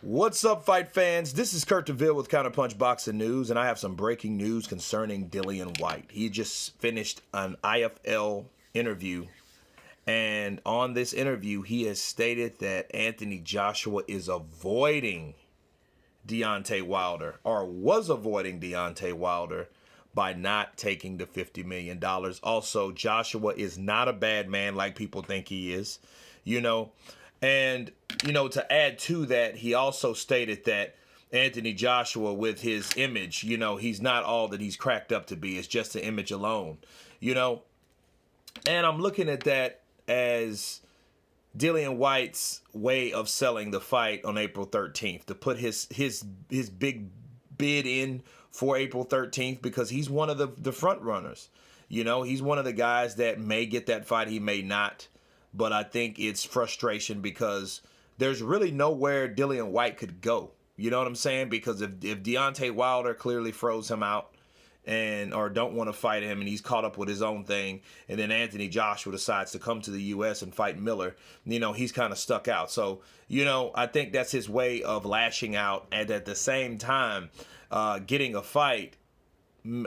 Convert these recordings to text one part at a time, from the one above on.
What's up, fight fans? This is Kurt DeVille with Counterpunch Boxing News, and I have some breaking news concerning Dillian Whyte. He just finished an IFL interview, and on this interview, he has stated that Anthony Joshua is avoiding Deontay Wilder, or was avoiding Deontay Wilder, by not taking the $50 million. Also, Joshua is not a bad man like people think he is, And, to add to that, he also stated that Anthony Joshua, with his image, he's not all that he's cracked up to be. It's just the image alone, And I'm looking at that as Dillian Whyte's way of selling the fight on April 13th, to put his big bid in for April 13th, because he's one of the front runners. He's one of the guys that may get that fight. He may not. But I think it's frustration because there's really nowhere Dillian Whyte could go. You know what I'm saying? Because if Deontay Wilder clearly froze him out or don't want to fight him, and he's caught up with his own thing, and then Anthony Joshua decides to come to the U.S. and fight Miller, he's kind of stuck out. So, I think that's his way of lashing out, and at the same time getting a fight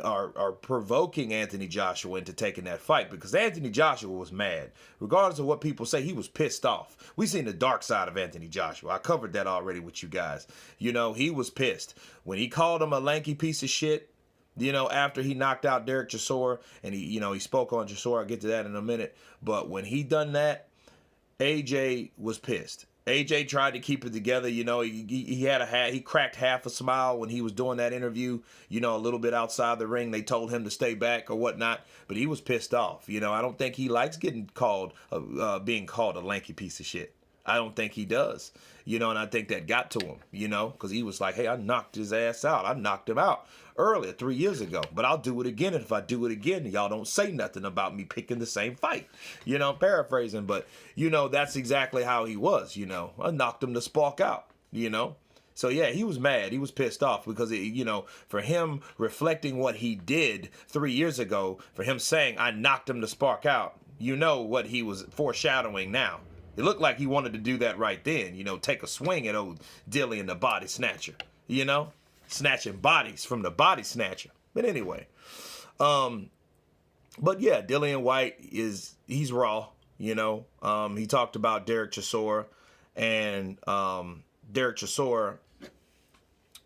are provoking Anthony Joshua into taking that fight, because Anthony Joshua was mad. Regardless of what people say, he was pissed off. We've seen the dark side of Anthony Joshua. I covered that already with you guys. He was pissed. When he called him a lanky piece of shit, after he knocked out Derek Chisora, and he spoke on Chisora, I'll get to that in a minute. But when he done that, AJ was pissed. AJ tried to keep it together. He cracked half a smile when he was doing that interview, a little bit outside the ring. They told him to stay back or whatnot, but he was pissed off. I don't think he likes getting being called a lanky piece of shit. I don't think he does, and I think that got to him, because he was like, hey, I knocked his ass out. I knocked him out earlier 3 years ago, but I'll do it again. And if I do it again, y'all don't say nothing about me picking the same fight. I'm paraphrasing, but that's exactly how he was. I knocked him the spark out. So yeah, he was mad. He was pissed off because for him reflecting what he did 3 years ago, for him saying I knocked him the spark out, what he was foreshadowing now. It looked like he wanted to do that right then. Take a swing at old Dillian the body snatcher. Snatching bodies from the body snatcher. But anyway, but yeah, Dillian Whyte he's raw. He talked about Derek Chisora and Derek Chisora,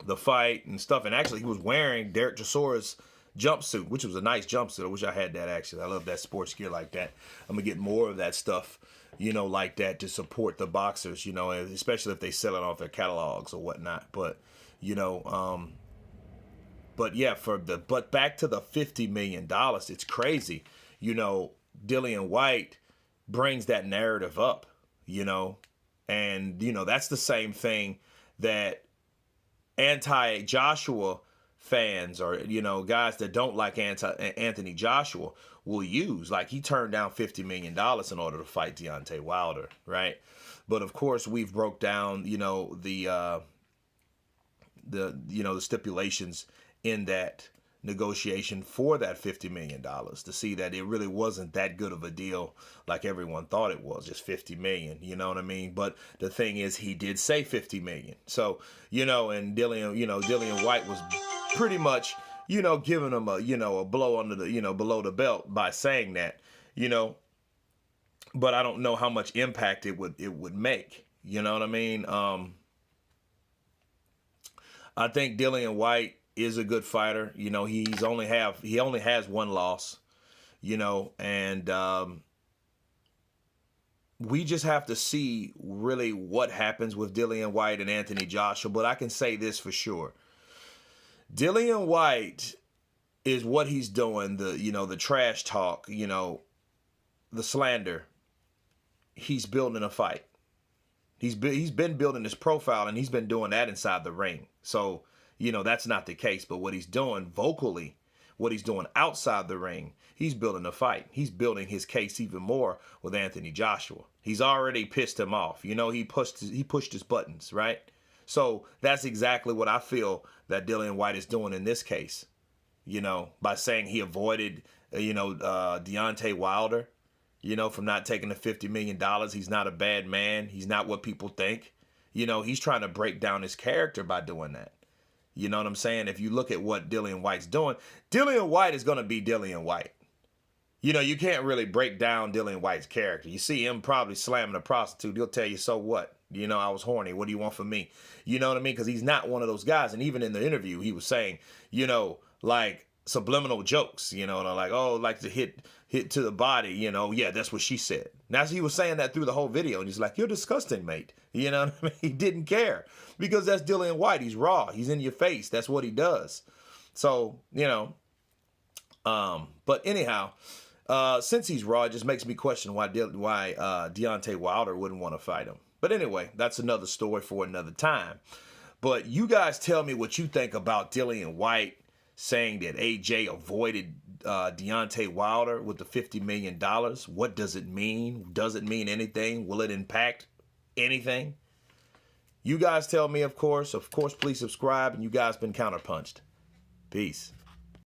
the fight and stuff, and actually he was wearing Derek Chisora's jumpsuit, which was a nice jumpsuit. I wish I had that, actually. I love that sports gear like that. I'm gonna get more of that stuff, like that, to support the boxers, especially if they sell it off their catalogs or whatnot. But but yeah, but back to the $50 million, it's crazy. Dillian Whyte brings that narrative up, and that's the same thing that anti-Joshua fans, or guys that don't like Anthony Joshua, will use. Like, he turned down $50 million in order to fight Deontay Wilder, right? But of course, we've broke down the stipulations in that negotiation for that $50 million, to see that it really wasn't that good of a deal like everyone thought it was, just $50 million, you know what I mean? But the thing is, he did say $50 million. So, and Dillian Whyte was pretty much, giving him a blow under the, below the belt by saying that, but I don't know how much impact it would make, you know what I mean? I think Dillian Whyte is a good fighter. He only has one loss, and we just have to see really what happens with Dillian Whyte and Anthony Joshua. But I can say this for sure. Dillian Whyte is what he's doing, the trash talk, the slander. He's building a fight. He's been building his profile, and he's been doing that inside the ring. So, that's not the case. But what he's doing vocally, what he's doing outside the ring, he's building a fight. He's building his case even more with Anthony Joshua. He's already pissed him off. He pushed his buttons, right? So that's exactly what I feel that Dillian Whyte is doing in this case, by saying he avoided, Deontay Wilder, from not taking the $50 million. He's not a bad man. He's not what people think. You know, he's trying to break down his character by doing that. You know what I'm saying? If you look at what Dillian Whyte's doing, Dillian Whyte is going to be Dillian Whyte. You know, you can't really break down Dillian Whyte's character. You see him probably slamming a prostitute. He'll tell you, so what? You know, I was horny. What do you want from me? You know what I mean? Because he's not one of those guys. And even in the interview, he was saying, you know, like subliminal jokes, you know, like, oh, like to hit to the body, you know. Yeah, that's what she said. Now, he was saying that through the whole video. And he's like, you're disgusting, mate. You know what I mean? He didn't care because that's Dillian Whyte. He's raw. He's in your face. That's what he does. So, you know, but anyhow, since he's raw, it just makes me question why Deontay Wilder wouldn't want to fight him. But anyway, that's another story for another time. But you guys tell me what you think about Dillian Whyte saying that AJ avoided Deontay Wilder with the $50 million. What does it mean? Does it mean anything? Will it impact anything? You guys tell me, of course. Of course, please subscribe. And you guys been counterpunched. Peace.